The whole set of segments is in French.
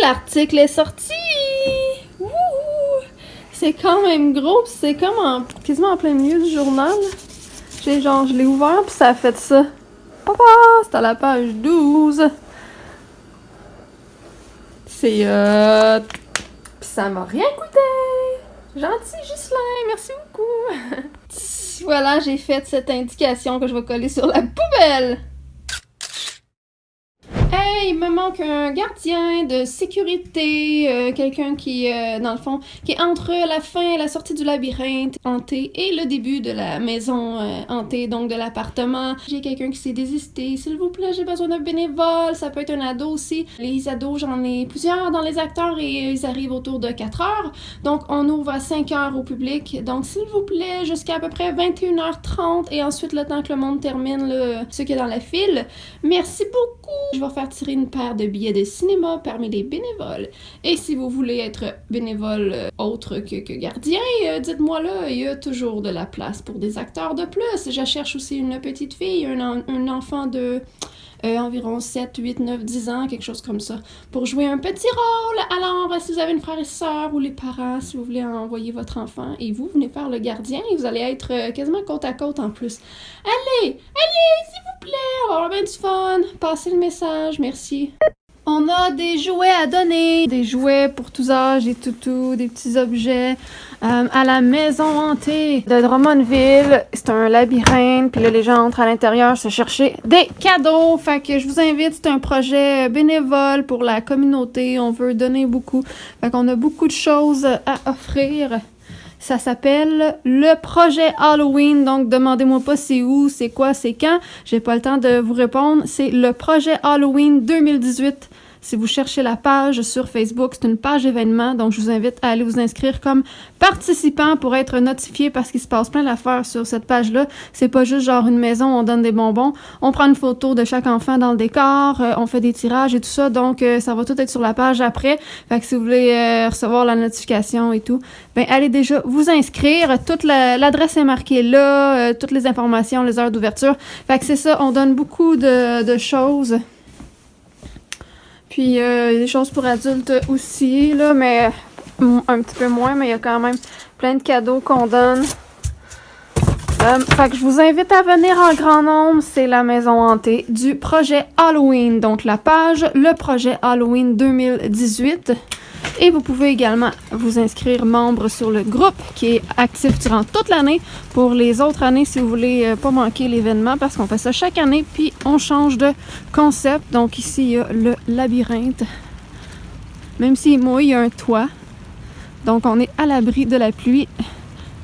l'article est sorti! Wouhou! C'est quand même gros, pis c'est comme quasiment en plein milieu du journal. Je l'ai ouvert pis ça a fait ça. Papa! C'est à la page 12. C'est pis ça m'a rien coûté! Gentil Ghislain, merci beaucoup! Voilà, j'ai fait cette indication que je vais coller sur la poubelle! Hey, il me manque un gardien de sécurité, quelqu'un qui, dans le fond, qui est entre la fin et la sortie du labyrinthe hanté et le début de la maison hantée, donc de l'appartement. J'ai quelqu'un qui s'est désisté, s'il vous plaît, j'ai besoin d'un bénévole, ça peut être un ado aussi. Les ados, j'en ai plusieurs dans les acteurs et ils arrivent autour de 4 heures, donc on ouvre à 5 heures au public, donc s'il vous plaît, jusqu'à à peu près 21h30 et ensuite le temps que le monde termine, ceux qui est dans la file. Merci beaucoup! Je vais faire tirer une paire de billets de cinéma parmi les bénévoles. Et si vous voulez être bénévole autre que gardien, dites-moi là, il y a toujours de la place pour des acteurs de plus. Je cherche aussi une petite fille, un enfant de environ 7, 8, 9, 10 ans, quelque chose comme ça, pour jouer un petit rôle. Alors, si vous avez une frère et sœur ou les parents, si vous voulez envoyer votre enfant et vous venez faire le gardien, et vous allez être quasiment côte à côte en plus. Allez, s'il vous plaît, on va avoir bien du fun. Passez le message, merci. On a des jouets à donner, des jouets pour tous âges, des toutous, des petits objets à la maison hantée de Drummondville. C'est un labyrinthe, puis là, les gens entrent à l'intérieur se chercher des cadeaux. Fait que je vous invite, c'est un projet bénévole pour la communauté. On veut donner beaucoup. Fait qu'on a beaucoup de choses à offrir. Ça s'appelle le projet Halloween, donc demandez-moi pas c'est où, c'est quoi, c'est quand. J'ai pas le temps de vous répondre. C'est le projet Halloween 2018. Si vous cherchez la page sur Facebook, c'est une page événement, donc je vous invite à aller vous inscrire comme participant pour être notifié parce qu'il se passe plein d'affaires sur cette page-là. C'est pas juste genre une maison, on donne des bonbons. On prend une photo de chaque enfant dans le décor, on fait des tirages et tout ça, donc ça va tout être sur la page après. Fait que si vous voulez recevoir la notification et tout, ben allez déjà vous inscrire. Toute l'adresse est marquée là, toutes les informations, les heures d'ouverture. Fait que c'est ça, on donne beaucoup de choses. Puis des choses pour adultes aussi, là, mais un petit peu moins, mais il y a quand même plein de cadeaux qu'on donne. Fait que je vous invite à venir en grand nombre, c'est la maison hantée du projet Halloween. Donc la page, le projet Halloween 2018. Et vous pouvez également vous inscrire membre sur le groupe qui est actif durant toute l'année. Pour les autres années, si vous voulez pas manquer l'événement, parce qu'on fait ça chaque année, puis on change de concept. Donc ici, il y a le labyrinthe. Même si moi, il y a un toit. Donc on est à l'abri de la pluie.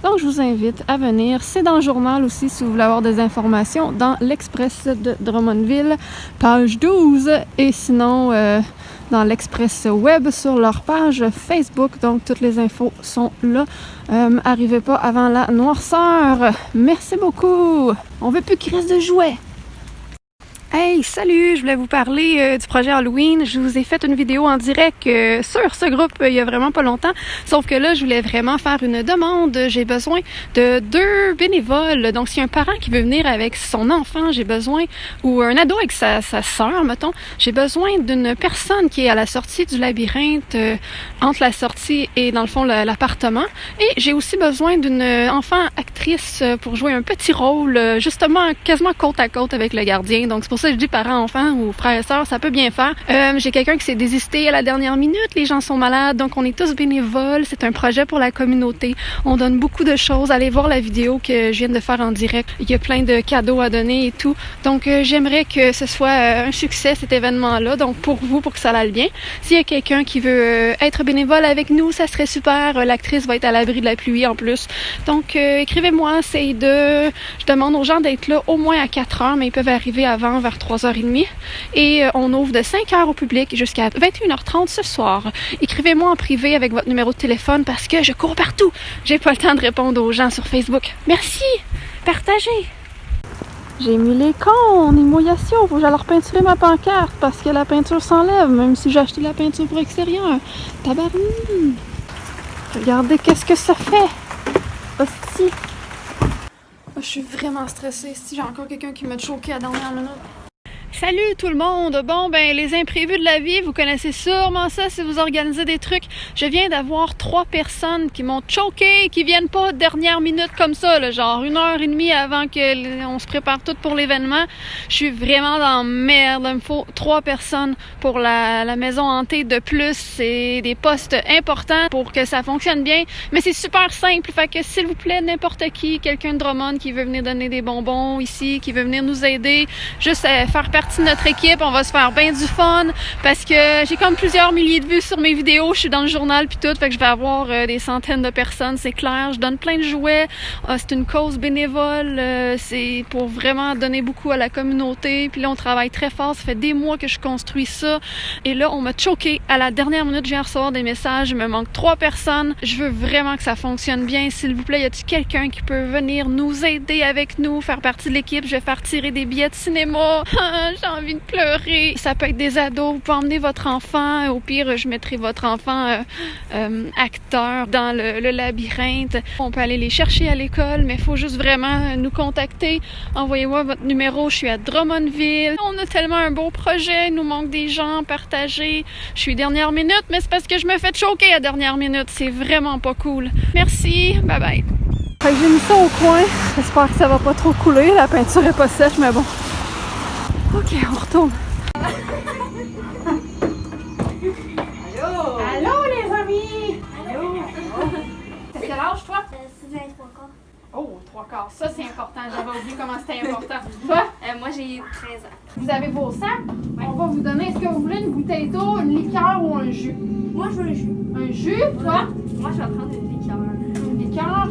Donc je vous invite à venir. C'est dans le journal aussi si vous voulez avoir des informations dans l'Express de Drummondville, page 12. Et sinon, dans l'Express Web sur leur page Facebook. Donc toutes les infos sont là. Arrivez pas avant la noirceur. Merci beaucoup. On veut plus qu'il reste de jouets. Hey, salut! Je voulais vous parler du projet Halloween. Je vous ai fait une vidéo en direct sur ce groupe il y a vraiment pas longtemps. Sauf que là, je voulais vraiment faire une demande. J'ai besoin de 2 bénévoles. Donc, s'il y a un parent qui veut venir avec son enfant, j'ai besoin, ou un ado avec sa sœur, mettons, j'ai besoin d'une personne qui est à la sortie du labyrinthe, entre la sortie et, dans le fond, l'appartement. Et j'ai aussi besoin d'une enfant actrice pour jouer un petit rôle, justement, quasiment côte à côte avec le gardien. Donc, c'est pour ça que je dis parents-enfants ou frères et sœurs, ça peut bien faire. J'ai quelqu'un qui s'est désisté à la dernière minute. Les gens sont malades, donc on est tous bénévoles. C'est un projet pour la communauté. On donne beaucoup de choses. Allez voir la vidéo que je viens de faire en direct. Il y a plein de cadeaux à donner et tout. Donc, j'aimerais que ce soit un succès, cet événement-là. Donc, pour vous, pour que ça aille bien. S'il y a quelqu'un qui veut être bénévole avec nous, ça serait super. L'actrice va être à l'abri de la pluie en plus. Donc, écrivez-moi. Je demande aux gens d'être là au moins à 4 heures, mais ils peuvent arriver avant, vers 3h30. Et on ouvre de 5h au public jusqu'à 21h30 ce soir. Écrivez-moi en privé avec votre numéro de téléphone parce que je cours partout. J'ai pas le temps de répondre aux gens sur Facebook. Merci! Partagez! J'ai mis les cons, émouillation. Faut que j'aille leur peinturer ma pancarte parce que la peinture s'enlève, même si j'ai acheté la peinture pour extérieur. Tabarnou! Regardez qu'est-ce que ça fait! Hostie! Je suis vraiment stressée. Si j'ai encore quelqu'un qui m'a choqué à la dernière minute. Salut tout le monde! Bon, ben, les imprévus de la vie, vous connaissez sûrement ça si vous organisez des trucs. Je viens d'avoir 3 personnes qui m'ont choqué, qui viennent pas dernière minute comme ça, là, genre 1h30 avant que on se prépare tout pour l'événement. Je suis vraiment dans merde. Il me faut 3 personnes pour la maison hantée de plus. C'est des postes importants pour que ça fonctionne bien. Mais c'est super simple. Fait que s'il vous plaît, n'importe qui, quelqu'un de Drummond qui veut venir donner des bonbons ici, qui veut venir nous aider, juste faire partie de notre équipe, on va se faire bien du fun parce que j'ai comme plusieurs milliers de vues sur mes vidéos, je suis dans le journal puis tout, fait que je vais avoir des centaines de personnes, c'est clair. Je donne plein de jouets, c'est une cause bénévole, c'est pour vraiment donner beaucoup à la communauté, puis là on travaille très fort, ça fait des mois que je construis ça et là on m'a choqué à la dernière minute, je viens recevoir des messages, il me manque 3 personnes, je veux vraiment que ça fonctionne bien, s'il vous plaît, y a-t-il quelqu'un qui peut venir nous aider avec nous, faire partie de l'équipe, je vais faire tirer des billets de cinéma. J'ai envie de pleurer. Ça peut être des ados. Vous pouvez emmener votre enfant. Au pire, je mettrai votre enfant acteur dans le labyrinthe. On peut aller les chercher à l'école, mais il faut juste vraiment nous contacter. Envoyez-moi votre numéro. Je suis à Drummondville. On a tellement un beau projet. Il nous manque des gens partagés. Je suis dernière minute, mais c'est parce que je me fais choquer à dernière minute. C'est vraiment pas cool. Merci. Bye bye. Fait que j'ai mis ça au coin. J'espère que ça va pas trop couler. La peinture est pas sèche, mais bon. Ok, on retourne. Allô? Allô les amis! Allô? T'as quel âge toi? 6 ans et 3 quarts. Oh, 3 quarts. Ça c'est important. J'avais oublié comment c'était important. Toi? Moi j'ai 13 ans. Vous avez vos sacs? On va vous donner. Est-ce que vous voulez une bouteille d'eau, une liqueur ou un jus? Moi je veux le jus. Un jus, toi? Moi je vais prendre une liqueur. Une liqueur?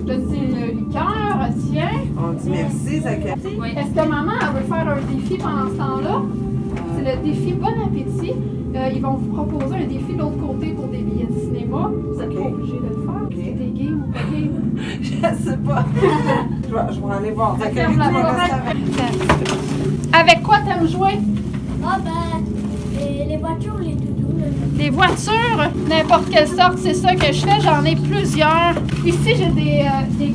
Là, c'est une liqueur, tiens. On dit merci, Zachary. Oui. Est-ce que maman, elle veut faire un défi pendant ce temps-là? C'est le défi Bon Appétit. Ils vont vous proposer un défi de l'autre côté pour des billets de cinéma. Vous êtes pas obligés de le faire. Ok. T'es game ou pas game? Je sais pas. je vais aller voir. Zachary, Ferme la tu vas porte. rester Avec quoi t'aimes jouer? Ah les voitures, les doudous. Des voitures, n'importe quelle sorte, c'est ça que je fais. J'en ai plusieurs. Ici, j'ai des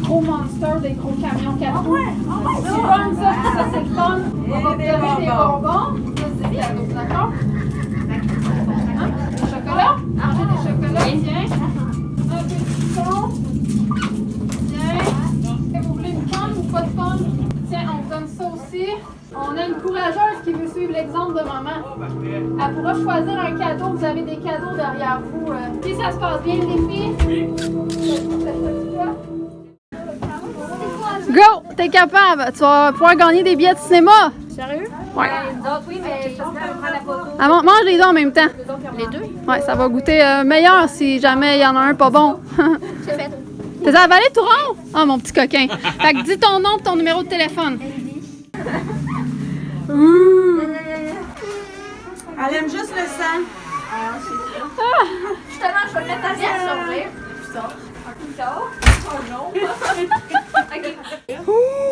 gros monsters, des gros camions 4 roues. C'est fun, ça. Ça, c'est le fun. On va vous donner des bonbons. Ça, c'est cadeau, d'accord? Hein? Des chocolats? Manger des chocolats, tiens. Un petit son. Tiens. Est-ce que vous voulez une canne ou pas de canne? Tiens, on vous donne ça aussi. On a une courageuse qui veut suivre l'exemple de maman. Elle pourra choisir un cadeau. Vous avez des cadeaux derrière vous. Si ça se passe bien, les filles? Oui. Go! T'es capable! Tu vas pouvoir gagner des billets de cinéma! Sérieux? Ouais. Les autres, oui, mais j'espère prendre la photo. Ah, mange les deux en même temps. Les deux? Ouais, ça va goûter meilleur si jamais il y en a un pas bon. C'est fait. T'es avalé tout rond? Oh, mon petit coquin. Fait que dis ton nom et ton numéro de téléphone. Elle aime juste le sang. Justement, je vais le mettre à s'ouvrir.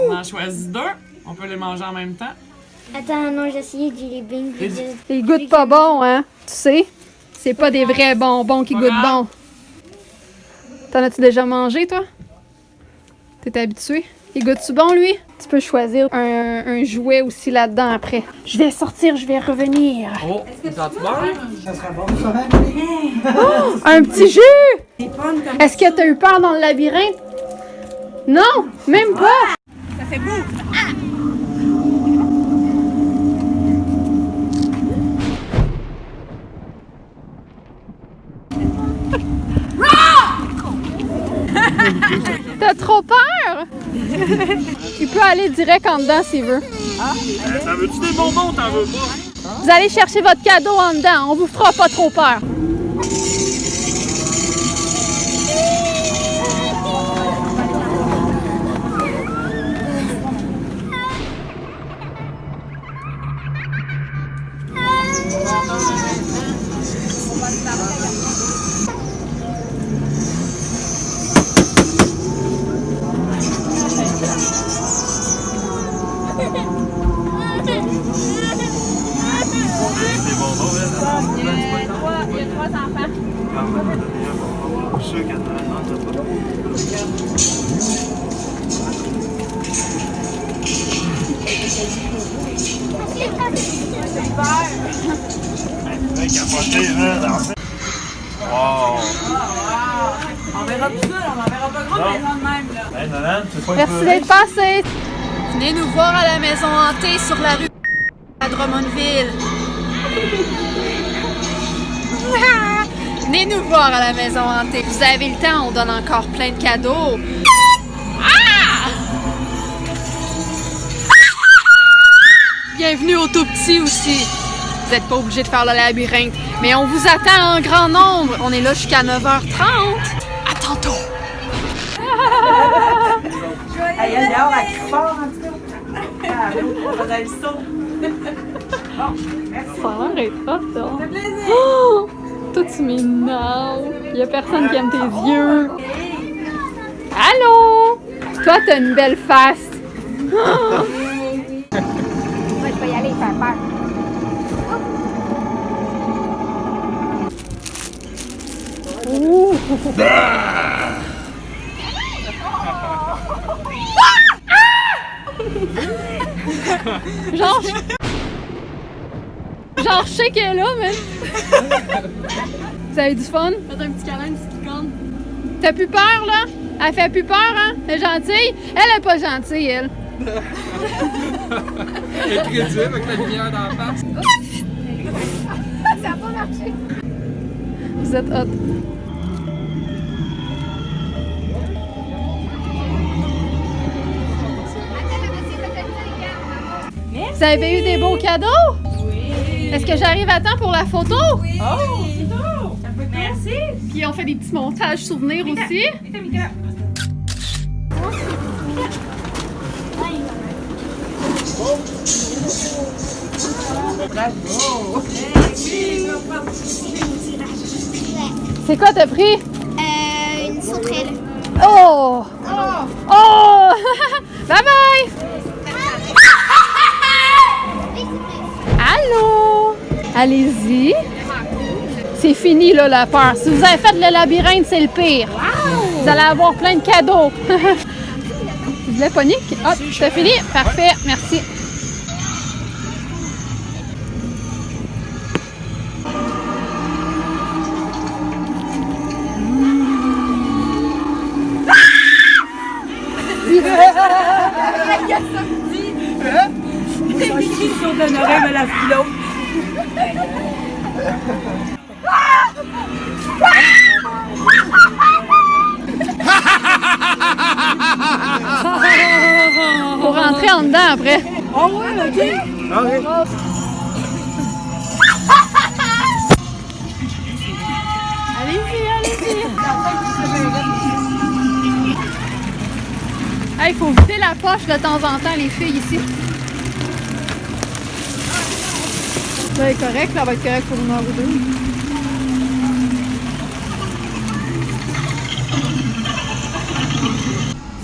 On en choisit 2. On peut les manger en même temps. Attends, non, j'ai essayé du libing. Ils goûtent pas bon, hein? Tu sais? C'est pas des vrais bonbons qui goûtent bon. T'en as-tu déjà mangé, toi? T'es habitué? Il goûte-tu bon, lui? Tu peux choisir un jouet aussi là-dedans après. Je vais sortir, je vais revenir. Oh, t'as peur? Ça sera bon, ça. Oh, un petit jus! Les pommes comme Est-ce que t'as eu peur dans le labyrinthe? Non, même pas! ça fait beau. T'as trop peur? Il peut aller direct en dedans s'il veut. T'en veux-tu des bonbons ou t'en veux pas? Vous allez chercher votre cadeau en dedans. On vous fera pas trop peur. Des bonbons, Il y a 3 enfants. Je suis sûr qu'elle Wow! On verra plus ça, on en verra pas gros, mais de même, là. Hey, Nolan, c'est pas Merci d'être passé. Venez nous voir à la maison hantée sur la rue à Drummondville. Venez nous voir à la maison hantée. Vous avez le temps, on donne encore plein de cadeaux. Bienvenue au tout petit aussi. Vous n'êtes pas obligé de faire le labyrinthe, mais on vous attend en grand nombre. On est là jusqu'à 9h30. À tantôt. Hey, elle dehors, elle crie fort, en tout cas. Ah, on faisait le saut. Bon, merci. Ça a l'air d'être hot, là. Ça fait plaisir. Oh! Toi, tu m'énerves. Il y a personne qui aime tes yeux. Allô? Toi, t'as une belle face. Moi, je vais y aller faire peur. Ouh. Genre, je sais qu'elle est là, mais. Vous avez du fun? Faites un petit câlin, une petite licorne. T'as plus peur, là? Elle fait plus peur, hein? Elle est gentille? Elle est pas gentille, elle. Elle est crédible avec la lumière dans la face. Ça n'a pas marché. Vous êtes hot. Vous avez eu des beaux cadeaux? Oui. Est-ce que j'arrive à temps pour la photo? Oui. Oh, c'est beau. Merci. Puis on fait des petits montages souvenirs aussi. Bravo. C'est quoi t'as pris? Une sauterelle. Oh! Oh! Bye bye! Allô? Allez-y. C'est fini là la peur. Si vous avez fait le labyrinthe, c'est le pire. Vous allez avoir plein de cadeaux. Tu voulais panique? Ah, c'est fini? Parfait, merci. Sur une oreille, mais la l'autre. Pour rentrer en dedans après. Oh ouais, ok. Allez-y, allez-y. Hey, faut vider la poche de temps en temps, les filles ici. Ça est correct, ça va être correct pour une heure ou deux.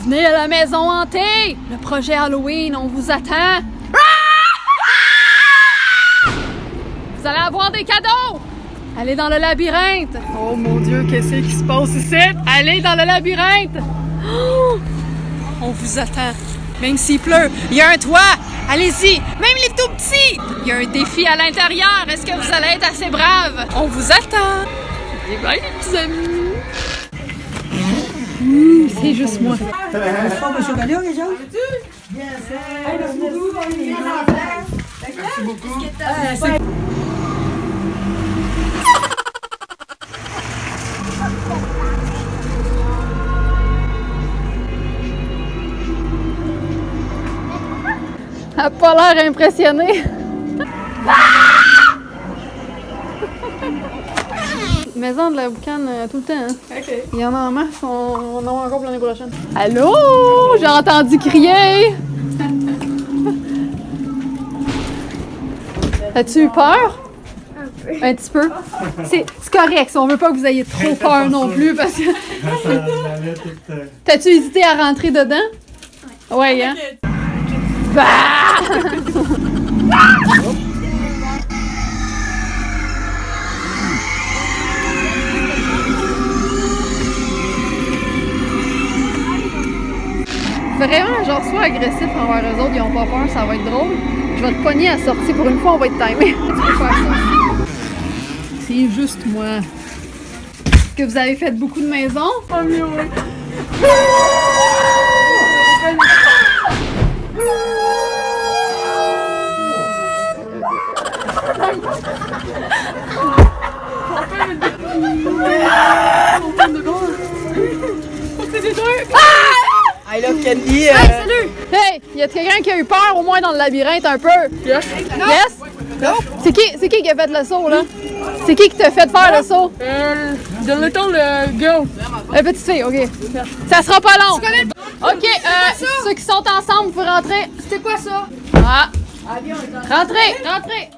Venez à la maison hantée! Le projet Halloween, on vous attend! Vous allez avoir des cadeaux! Allez dans le labyrinthe! Oh mon Dieu, qu'est-ce qui se passe ici? Allez dans le labyrinthe! Oh! On vous attend. Même s'il pleut, il y a un toit! Allez-y! Même les tout petits! Il y a un défi à l'intérieur! Est-ce que vous allez être assez braves? On vous attend! Et bye les petits amis! C'est juste moi. C'est pas monsieur Gallion, les gens? Merci beaucoup. Merci beaucoup. Elle n'a pas l'air impressionnée. Maison de la boucane tout le temps. Hein? OK. Il y en a en masse, on en a encore pour l'année prochaine. Allô? J'ai entendu crier! As-tu eu peur? Un petit peu. C'est correct, si on veut pas que vous ayez trop peur non plus, parce que... T'as-tu hésité à rentrer dedans? Ouais, hein? Bah! Vraiment, genre, sois agressif envers eux autres, ils ont pas peur, ça va être drôle. Je vais te pogner à sortir. Pour une fois, on va être timé. Tu peux faire ça aussi. C'est juste moi. Est-ce que vous avez fait beaucoup de maisons? Oh mieux, oui. I love Candy. Hey, salut! Hey, y a quelqu'un qui a eu peur au moins dans le labyrinthe un peu? Yes? Yes? C'est qui a fait le saut, là? C'est qui t'a fait faire le saut? Donne-le-temps le girl. La petite fille, ok. Ça sera pas long. Ok, ceux qui sont ensemble, vous pouvez rentrer. C'était quoi ça? Ah! Rentrez! Rentrez!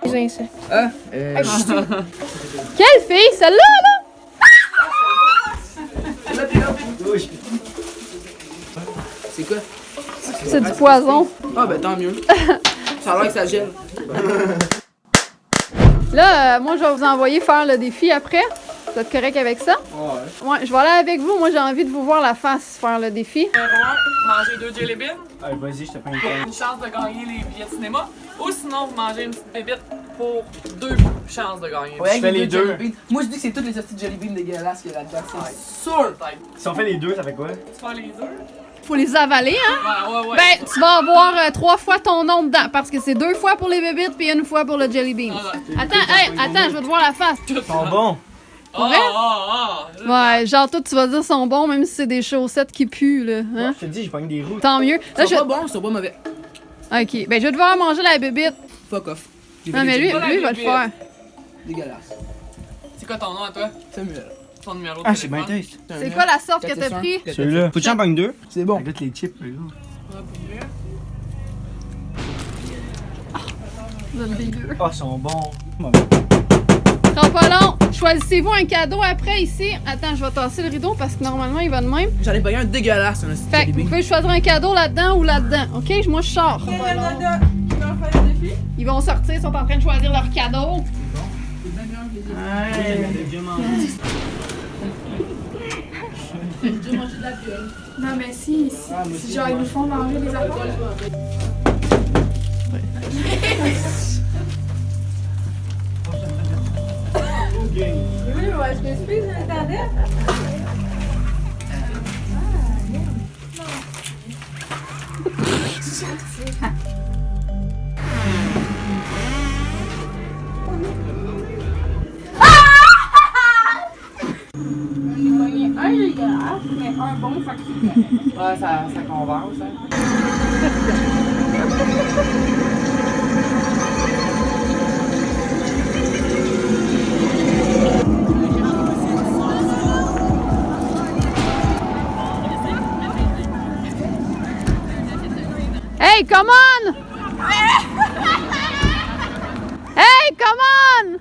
Quelle fille? Celle-là, là? C'est quoi? C'est du poison. Ah, ben tant mieux. Ça a l'air que ça gèle. Là, moi, je vais vous envoyer faire le défi après. Vous êtes correct avec ça? Ouais, je vais aller avec vous. Moi, j'ai envie de vous voir la face faire le défi. Numéro 1, manger 2 jelly beans. Allez, vas-y, je te prends une Pour canne. une chance de gagner les billets de cinéma. Ou sinon, vous mangez une petite bébite pour 2 chances de gagner. Ouais, Je fais les deux. Jelly beans. Moi, je dis que c'est toutes les hosties de jelly beans dégueulasses qu'il y a là-dedans. C'est sûr. Peut-être. Si on fait les deux, ça fait quoi? Tu fais les deux? Faut les avaler, hein? Ouais. Ben, tu vas avoir 3 fois ton nom dedans. Parce que c'est 2 fois pour les bébites puis 1 fois pour le jelly bean. Attends, je vais te voir la face. Ils sont bons. vrai? Ouais, genre, toi, tu vas dire sont bons, même si c'est des chaussettes qui puent, là. Hein? Je te dis, j'ai pogné des roues. Tant mieux. Là, Ils sont pas bons, ils sont pas mauvais. Ok, ben, je vais devoir manger la bébite. Fuck off. Non, mais lui, il va le faire. Dégueulasse. C'est quoi ton nom à toi? Samuel. Ton numéro de Ah, c'est bien téléphone? taste. C'est quoi la sorte que t'as pris? Celui-là. Faut que j'en pogne deux? C'est bon. Avec les chips, là. Donne dégueu. Ah, ils sont bons. Prends pas long. Choisissez-vous un cadeau après ici. Attends, je vais tasser le rideau parce que normalement, il va de même. J'en ai pogné un dégueulasse, un hostie de Fait jelly que vous bean. pouvez choisir un cadeau là-dedans ou là-dedans. Ok, moi, je sors. Ils vont sortir, ils sont en train de choisir leur cadeau. Non, mais si genre, ils nous font manger des affaires. Ouais, ça converse, hein. Hey, come on! Hey, come on!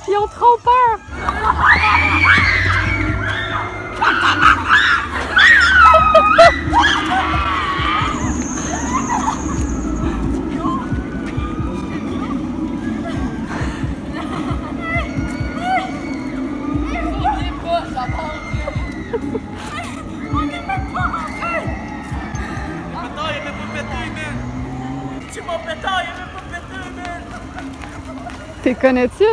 Ils ont trop peur! T'es connais-tu, ça?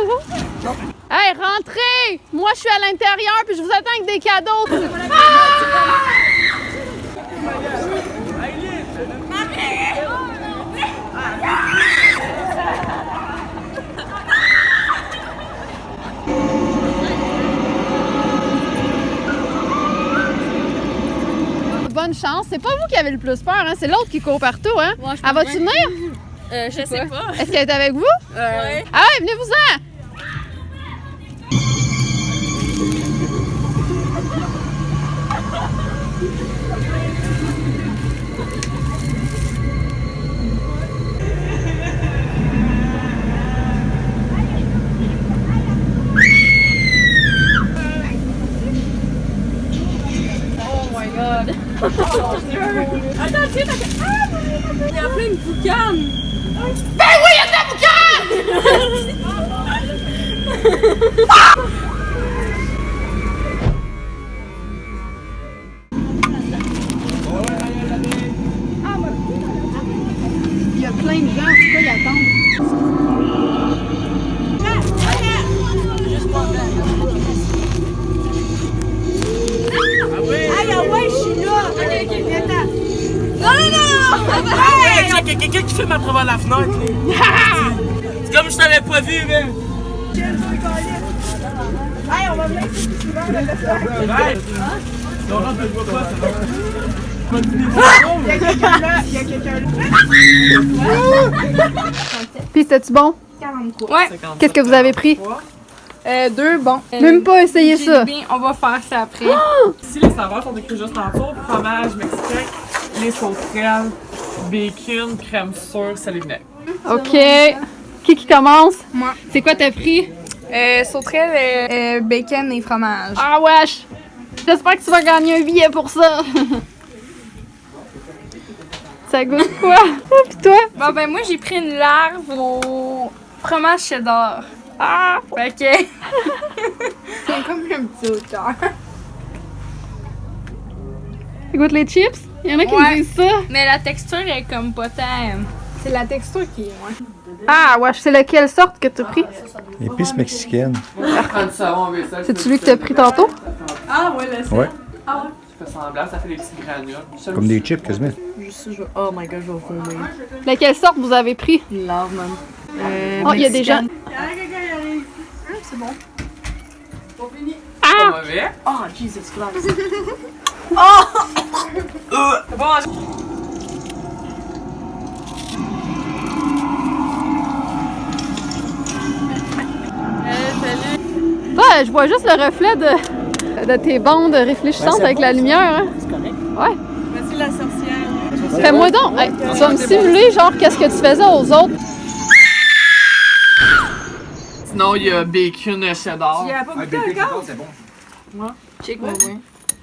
Non. Hey, rentrez! Moi, je suis à l'intérieur, puis je vous attends avec des cadeaux. Bonne chance. C'est pas vous qui avez le plus peur, hein? C'est l'autre qui court partout, hein? Ouais, je Elle va-tu venir? Je sais pas. Est-ce qu'elle est avec vous? Ouais. Ah ouais, venez-vous-en! Attends, tu sais, il y a plein de boucanes. Ben oui, il y a de la boucane! Hey, il y a quelqu'un qui filme à travers la fenêtre. C'est comme je t'avais pas vu, même. Hey, on va venir ici souvent avec le soir. Ouais. Non, non, je le vois pas, ça va. Il y a quelqu'un là, il y a quelqu'un là. Puis c'était-tu bon? 43. Ouais. Qu'est-ce que vous avez pris? 2, bon. Même pas essayé J'ai ça. bien, on va faire ça après. Ici, les saveurs sont écrites juste en dessous. Fromage mexicain, les sauterelles, bacon, crème sûre, sel et vinaigre. OK. Qui commence? Moi. C'est quoi t'as pris? Sauterelle, bacon et fromage. Ah wesh! J'espère que tu vas gagner un billet pour ça. Ça goûte quoi? Pis toi? Bon, ben moi, j'ai pris une larve au fromage cheddar. Ah! Ok. C'est comme un petit auteur. Ça goûte les chips? Il y en a qui Ouais. me disent ça. Mais la texture est comme pas tant. C'est la texture qui est, ouais. Ah wesh, c'est lequel sorte que t'as pris? Épices mexicaines. Prends du savon en vaisselle. C'est celui que t'as pris tantôt? Ah, ouais, laisse. Ouais. Tu fais semblant, ça fait des petits granules. Comme des chips quasiment. Oh my god, je vais fondre. Lequel sorte vous avez pris? Lave, man. Oh, il y a des gens. C'est bon. Pas mauvais. Oh, Jesus Christ. C'est bon, Toi, je vois juste le reflet de tes bandes réfléchissantes avec la lumière. Hein? C'est correct. Ouais. Voici la sorcière. Fais-moi donc. Hey, tu vas me simuler, genre, qu'est-ce que tu faisais aux autres. Sinon, il y a bacon et cheddar. Il y a pas goûté encore? c'est bon. Check moi, ouais.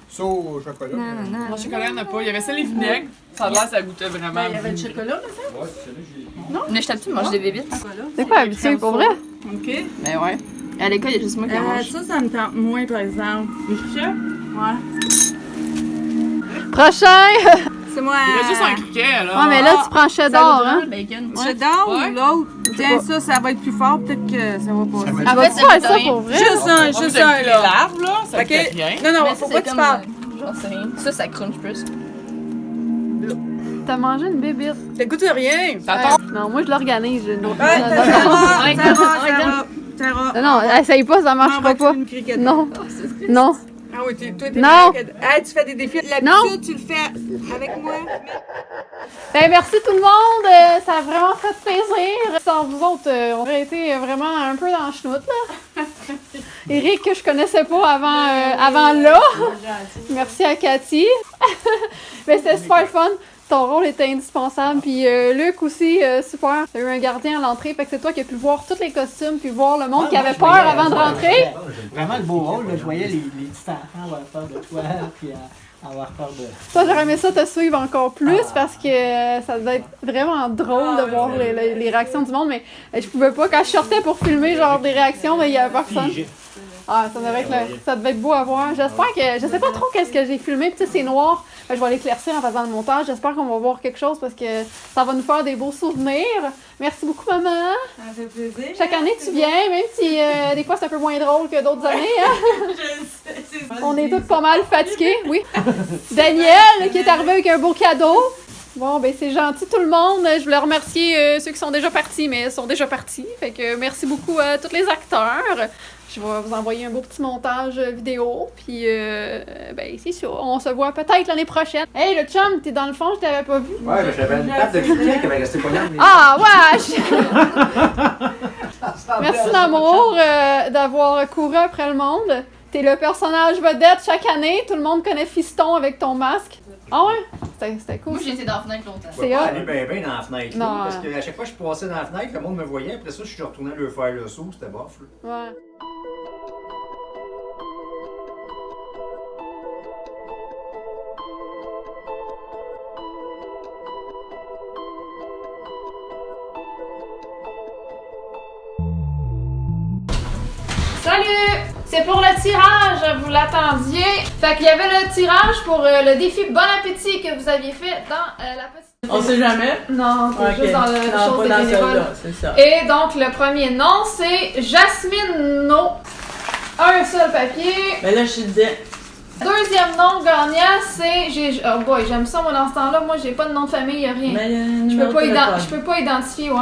Ça au chocolat. Non, chocolat, il n'y en a pas. Il y avait ça, les vinaigres. Ça a l'air, ça goûtait vraiment. Il y avait du chocolat, là, ça? Mais je t'ai tu manges des bébites. C'est quoi habitué pour vrai? Ok. Ben ouais. À l'école, il y a juste moi qui en mange. Ça me tente moins, par exemple. Les Ouais. Prochain! C'est moi. Il y a juste un criquet, là. Ouais, mais là, tu prends cheddar, hein? Bacon. Cheddar Ouais. ou l'autre? Tiens, ça va être plus fort, peut-être que ça va passer. Je vais faire ça pour vrai? Juste un, Juste juste un, un, les là. larves, là, ça Ok. fait rien. Non, non, Mais faut ça, pas c'est que tu comme, parles. J'en sais rien. Ça crunch plus. T'as mangé une bébite. Ça goûte rien. Ça tombe. Non, moi, je l'organise. Je... Non, Ouais, Tara. non, essaye pas, ça marchera pas. Non. Non. Ah oui, toi, t'es Non. Ah, tu fais des défis. Non. L'habitude, tu le fais avec moi. Ben, merci tout le monde. Ça a vraiment fait plaisir. Sans vous autres, on aurait été vraiment un peu dans le chenoute, là. Eric, que je connaissais pas avant là. Merci à Cathy. Mais c'était super fun. Ton rôle était indispensable. Puis Luc aussi, super. T'as eu un gardien à l'entrée. Fait que c'est toi qui as pu voir tous les costumes, puis voir le monde qui avait peur avant de rentrer. Vraiment le beau rôle, là, je voyais les petits enfants avoir peur de toi, puis avoir peur de... Toi, j'aurais aimé ça te suivre encore plus parce que ça devait être vraiment drôle de voir les réactions du monde. Mais je pouvais pas, quand je sortais pour filmer genre des réactions, mais il y avait personne. Ah, ça devait être beau à voir. J'espère que... Je sais pas trop qu'est-ce que j'ai filmé. Puis tu sais, c'est noir. Je vais l'éclaircir en faisant le montage. J'espère qu'on va voir quelque chose parce que ça va nous faire des beaux souvenirs. Merci beaucoup, maman. Ça fait plaisir. Chaque année, tu viens, même si des fois c'est un peu moins drôle que d'autres années. Hein? On est tous pas mal fatigués, oui. Daniel, qui est arrivé avec un beau cadeau. Bon, ben c'est gentil tout le monde. Je voulais remercier ceux qui sont déjà partis, mais ils sont déjà partis. Fait que merci beaucoup à tous les acteurs. Je vais vous envoyer un beau petit montage vidéo. Puis, ben c'est ça. On se voit peut-être l'année prochaine. Hey, le chum, t'es dans le fond, je t'avais pas vu. Ouais, mais j'avais une table de criquet qui avait resté poignante. Ah, wesh! Merci d'amour d'avoir couru après le monde. T'es le personnage vedette chaque année. Tout le monde connaît Fiston avec ton masque. Ah ouais? C'était cool. Moi, j'ai été dans la fenêtre longtemps. C'est pas hot. aller bien dans la fenêtre. Non, Là, parce qu'à chaque fois que je passais dans la fenêtre, le monde me voyait. Après ça, je suis retourné leur faire le saut. C'était bof. Là. Ouais. Salut! C'est pour le tirage, vous l'attendiez. Fait qu'il y avait le tirage pour le défi Bon Appétit que vous aviez fait dans la petite... On sait jamais. Non, c'est Ok. juste dans le Non, chose pas des dans bénévoles. celle-là, c'est ça. Et donc, le premier nom, c'est Jasmine No. Un seul papier. Mais là, je te disais. Deuxième nom gagnant, c'est... Oh boy, j'aime ça, moi, dans ce temps-là. Moi, j'ai pas de nom de famille, y'a rien. Mais Je peux pas identifier, ouais.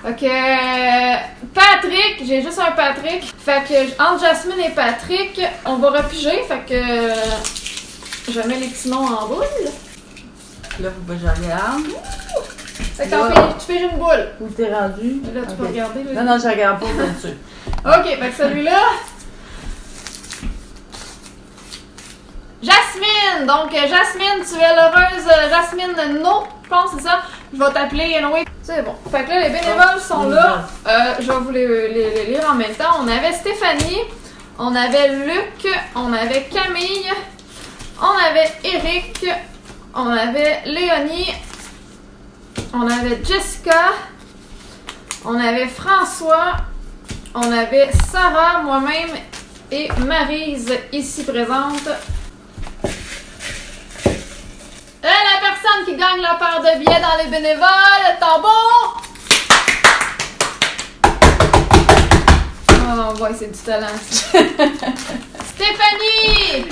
Fait que... Patrick, j'ai juste un Patrick. Fait que entre Jasmine et Patrick, on va repiger. Fait que... Je mets les petits noms en boule. Là, faut pas que je regarde. Fait que tu fais une boule. Où t'es rendu? Là, tu peux Ok. regarder. Là. Non, je regarde pas là-dessus. Ok, fait que celui-là... Jasmine! Donc, Jasmine, tu es l'heureuse Jasmine No, je pense, c'est ça? Je vais t'appeler anyway. C'est bon. Fait que là, les bénévoles sont là. Je vais vous les lire en même temps. On avait Stéphanie, on avait Luc, on avait Camille, on avait Eric, on avait Léonie, on avait Jessica, on avait François, on avait Sarah, moi-même et Maryse ici présente. Et la personne qui gagne la paire de billets dans les bénévoles, tambour! Oh, ouais, c'est du talent, ça. Stéphanie!